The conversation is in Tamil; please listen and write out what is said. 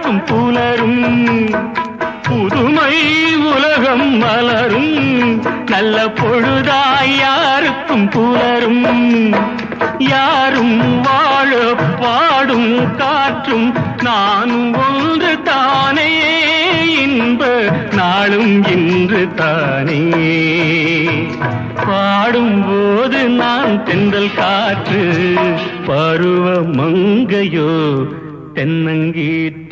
யாருக்கும் புலரும் புதுமை உலகம் மலரும் நல்ல பொழுதாய் யாருக்கும் புலரும் யாரும் வாழ பாடும் காற்றும் நானும் ஒன்று தானே இன்ப நாளும் இன்று தானே பாடும்போது நான் தென்றல் காற்று பருவ மங்கையோ தென்னங்கீற்று